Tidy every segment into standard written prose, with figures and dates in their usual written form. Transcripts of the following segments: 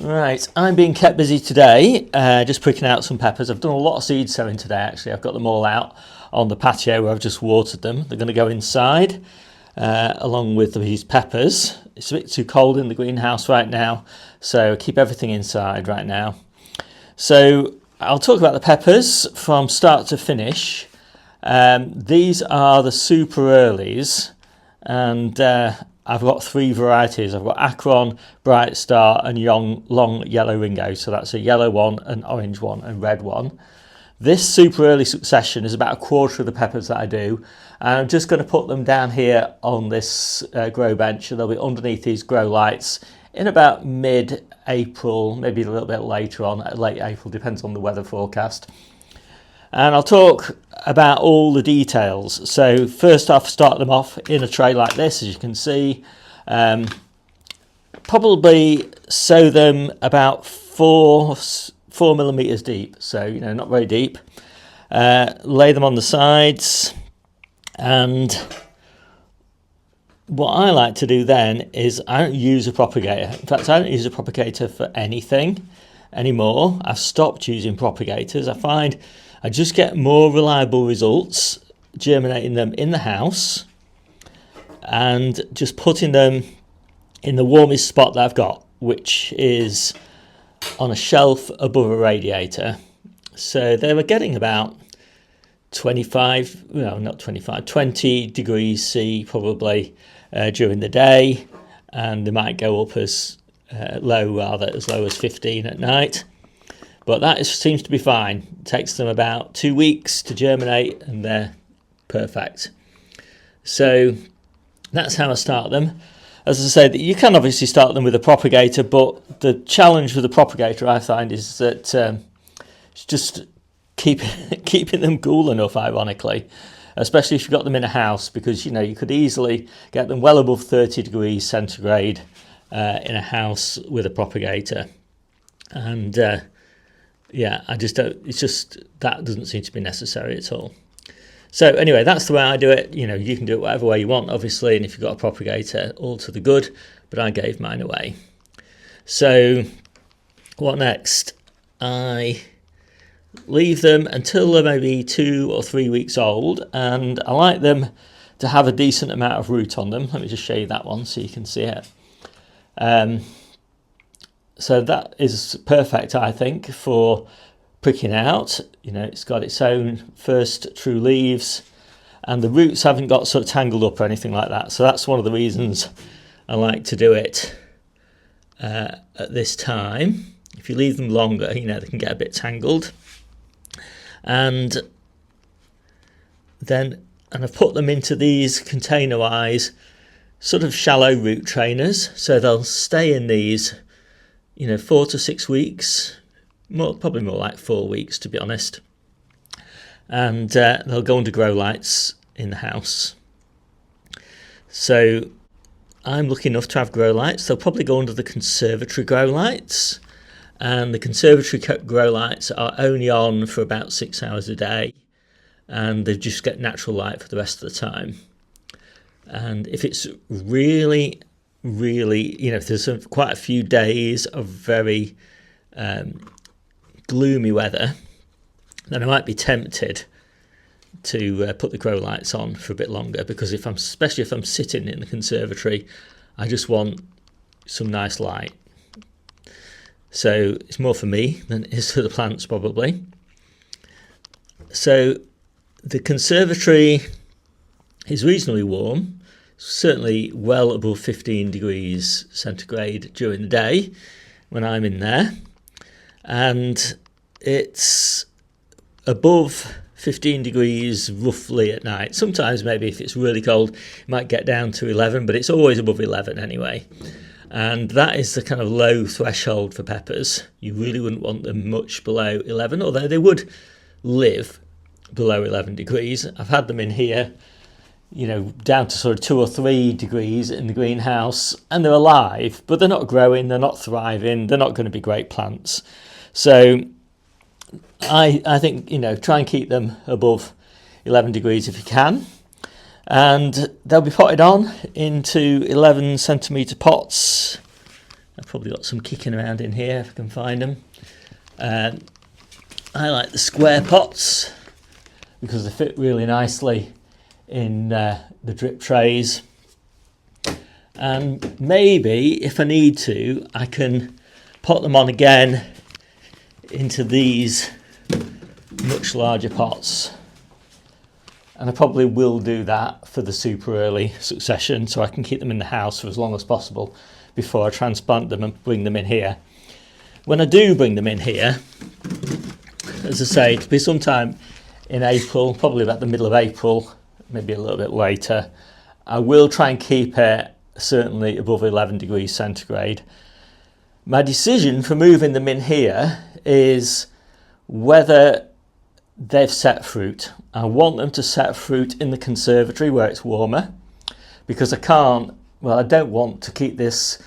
Right, I'm being kept busy today, just pricking out some peppers. I've done a lot of seed sowing today actually. I've got them all out on the patio where I've just watered them. They're going to go inside along with these peppers. It's a bit too cold in the greenhouse right now, so keep everything inside right now. So I'll talk about the peppers from start to finish. These are the super earlies, and I've got three varieties. I've got Akron, Bright Star and Long Yellow Ringo. So that's a yellow one, an orange one and red one. This super early succession is about a quarter of the peppers that I do. And I'm just going to put them down here on this grow bench, and they'll be underneath these grow lights in about mid-April, maybe a little bit later on, late April, depends on the weather forecast. And I'll talk about all the details. So first off, start them off in a tray like this, as you can see. Probably sow them about 4 millimeters deep, so not very deep. Lay them on the sides, and what I like to do then is I don't use a propagator. In fact, I don't use a propagator for anything anymore. I've stopped using propagators. I find I just get more reliable results germinating them in the house and just putting them in the warmest spot that I've got, which is on a shelf above a radiator. So they were getting about 20 degrees C probably during the day, and they might go up as low as 15 at night. But that seems to be fine. It takes them about 2 weeks to germinate and they're perfect. So that's how I start them. As I said, you can obviously start them with a propagator, but the challenge with the propagator I find is that it's just keeping them cool enough, ironically, especially if you've got them in a house, because you could easily get them well above 30 degrees centigrade in a house with a propagator. And I just don't, it's just, that doesn't seem to be necessary at all. So anyway, that's the way I do it. You can do it whatever way you want, obviously, and if you've got a propagator, all to the good, but I gave mine away. So what next? I leave them until they're maybe 2 or 3 weeks old, and I like them to have a decent amount of root on them. Let me just show you that one so you can see it. So that is perfect, I think, for pricking out. It's got its own first true leaves, and the roots haven't got sort of tangled up or anything like that. So that's one of the reasons I like to do it at this time. If you leave them longer, they can get a bit tangled. And I've put them into these container-wise sort of shallow root trainers, so they'll stay in these 4 to 6 weeks, probably more like 4 weeks to be honest, and they'll go under grow lights in the house. So I'm lucky enough to have grow lights. They'll probably go under the conservatory grow lights, and the conservatory grow lights are only on for about 6 hours a day, and they just get natural light for the rest of the time. And if it's really, if there's quite a few days of very gloomy weather, then I might be tempted to put the grow lights on for a bit longer, because especially if I'm sitting in the conservatory, I just want some nice light. So it's more for me than it is for the plants probably. So the conservatory is reasonably warm, certainly well above 15 degrees centigrade during the day when I'm in there, and it's above 15 degrees roughly at night. Sometimes maybe if it's really cold it might get down to 11, but it's always above 11 anyway. And that is the kind of low threshold for peppers. You really wouldn't want them much below 11, although they would live below 11 degrees. I've had them in here down to sort of 2 or 3 degrees in the greenhouse, and they're alive, but they're not growing, they're not thriving, they're not going to be great plants. So I think, try and keep them above 11 degrees if you can. And they'll be potted on into 11 centimetre pots I've probably got some kicking around in here if I can find them. I like the square pots because they fit really nicely in the drip trays. And maybe if I need to, I can pot them on again into these much larger pots. And I probably will do that for the super early succession, so I can keep them in the house for as long as possible before I transplant them and bring them in here. When I do bring them in here, as I say, it'll be sometime in April, probably about the middle of April, maybe a little bit later. I will try and keep it certainly above 11 degrees centigrade. My decision for moving them in here is whether they've set fruit. I want them to set fruit in the conservatory where it's warmer, because I don't want to keep this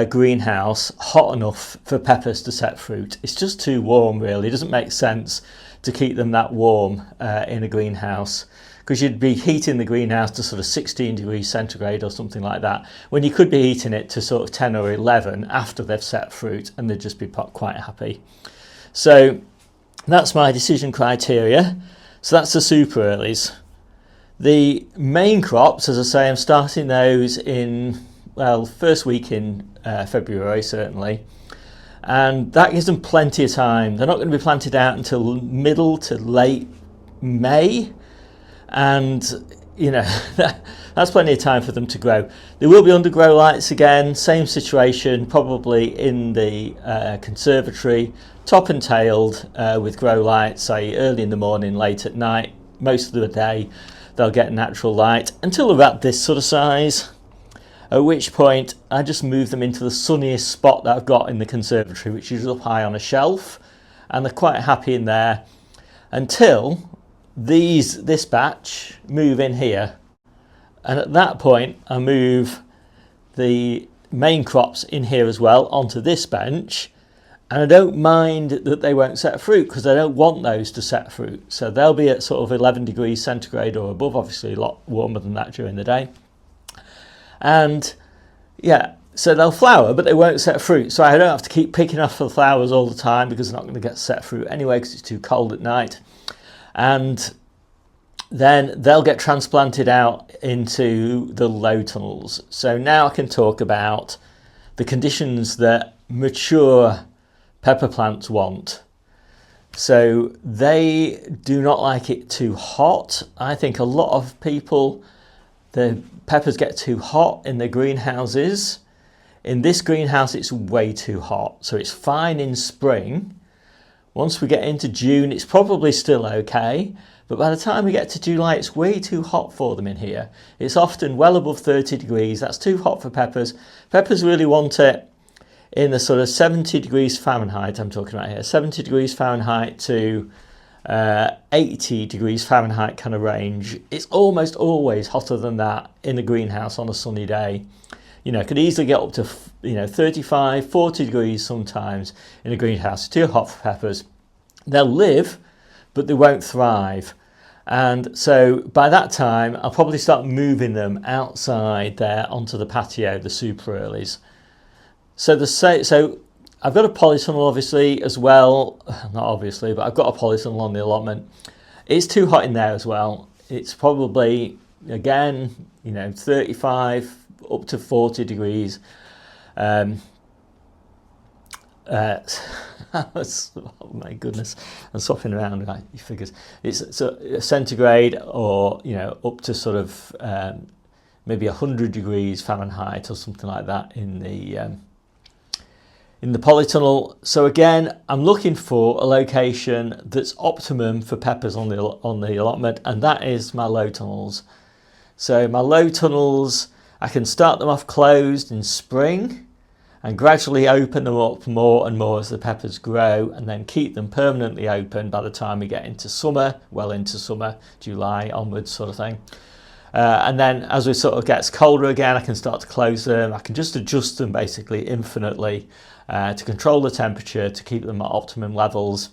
greenhouse hot enough for peppers to set fruit. It's just too warm, really. It doesn't make sense to keep them that warm in a greenhouse, because you'd be heating the greenhouse to sort of 16 degrees centigrade or something like that, when you could be heating it to sort of 10 or 11 after they've set fruit, and they'd just be quite happy. So that's my decision criteria. So that's the super earlies. The main crops, as I say, I'm starting those in, well, first week in February certainly, and that gives them plenty of time. They're not going to be planted out until middle to late May, and you know that's plenty of time for them to grow. They will be under grow lights again, same situation, probably in the conservatory, top and tailed with grow lights, say early in the morning, late at night. Most of the day they'll get natural light until about this sort of size, at which point I just move them into the sunniest spot that I've got in the conservatory, which is up high on a shelf, and they're quite happy in there until this batch move in here. And at that point I move the main crops in here as well onto this bench, and I don't mind that they won't set fruit, because I don't want those to set fruit. So they'll be at sort of 11 degrees centigrade or above, obviously a lot warmer than that during the day. And yeah, so they'll flower, but they won't set fruit. So I don't have to keep picking off the flowers all the time, because they're not going to get set fruit anyway, because it's too cold at night. And then they'll get transplanted out into the low tunnels. So now I can talk about the conditions that mature pepper plants want. So they do not like it too hot. I think a lot of people, the peppers get too hot in their greenhouses. In this greenhouse it's way too hot, so it's fine in spring. Once we get into June it's probably still okay, but by the time we get to July it's way too hot for them in here. It's often well above 30 degrees. That's too hot for peppers. Peppers really want it in the sort of 70 degrees Fahrenheit I'm talking about here, 70 degrees Fahrenheit to 80 degrees Fahrenheit kind of range. It's almost always hotter than that in a greenhouse on a sunny day. You know, it could easily get up to 35, 40 degrees sometimes in a greenhouse. It's too hot for peppers. They'll live, but they won't thrive. And so by that time, I'll probably start moving them outside there onto the patio, the super earlies. So I've got a polytunnel obviously as well, not obviously, but I've got a polytunnel on the allotment. It's too hot in there as well. It's probably, again, 35 up to 40 degrees. Oh my goodness, I'm swapping around, right, your figures. It's centigrade, or up to sort of maybe 100 degrees Fahrenheit or something like that in the polytunnel. So again, I'm looking for a location that's optimum for peppers on the allotment, and that is my low tunnels. So my low tunnels, I can start them off closed in spring and gradually open them up more and more as the peppers grow, and then keep them permanently open by the time we get into summer, well into summer, July onwards sort of thing. And then as it sort of gets colder again, I can start to close them. I can just adjust them basically infinitely to control the temperature, to keep them at optimum levels.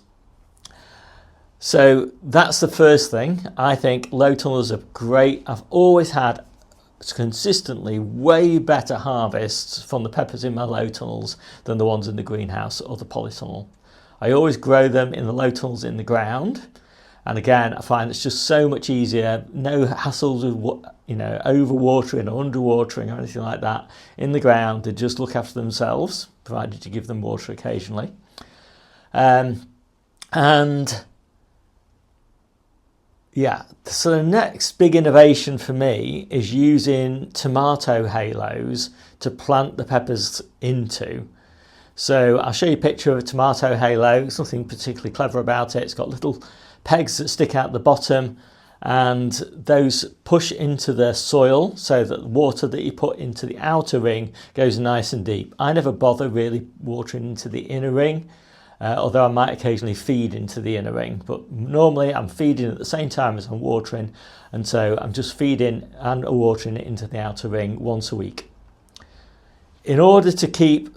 So that's the first thing. I think low tunnels are great. I've always had consistently way better harvests from the peppers in my low tunnels than the ones in the greenhouse or the polytunnel. I always grow them in the low tunnels in the ground, and again I find it's just so much easier, no hassles with overwatering or underwatering or anything like that. In the ground they just look after themselves, provided you give them water occasionally. And yeah, so the next big innovation for me is using tomato halos to plant the peppers into. So I'll show you a picture of a tomato halo. There's nothing particularly clever about it. It's got little pegs that stick out the bottom, and those push into the soil so that the water that you put into the outer ring goes nice and deep. I never bother really watering into the inner ring, although I might occasionally feed into the inner ring, but normally I'm feeding at the same time as I'm watering, and so I'm just feeding and watering it into the outer ring once a week. In order to keep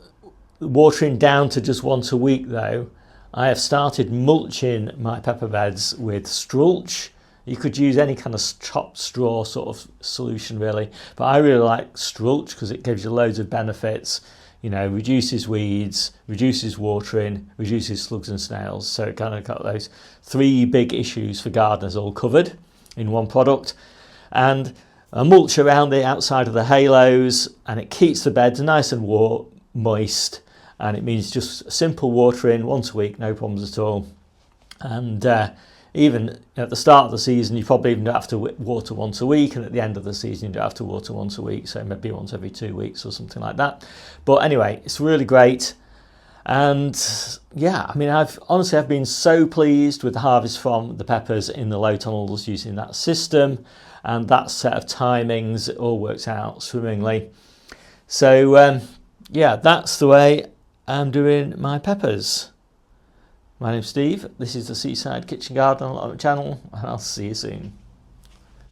watering down to just once a week though, I have started mulching my pepper beds with strulch. You could use any kind of chopped straw sort of solution really, but I really like strulch because it gives you loads of benefits. Reduces weeds, reduces watering, reduces slugs and snails. So it kind of got those 3 big issues for gardeners all covered in one product. And I mulch around the outside of the halos, and it keeps the beds nice and moist. And it means just simple watering once a week, no problems at all. And even at the start of the season, you probably even don't have to water once a week, and at the end of the season, you don't have to water once a week, so maybe once every 2 weeks or something like that. But anyway, it's really great. And yeah, I've been so pleased with the harvest from the peppers in the low tunnels using that system, and that set of timings. It all works out swimmingly. So yeah, that's the way I'm doing my peppers. My name's Steve, this is the Seaside Kitchen Garden channel, and I'll see you soon.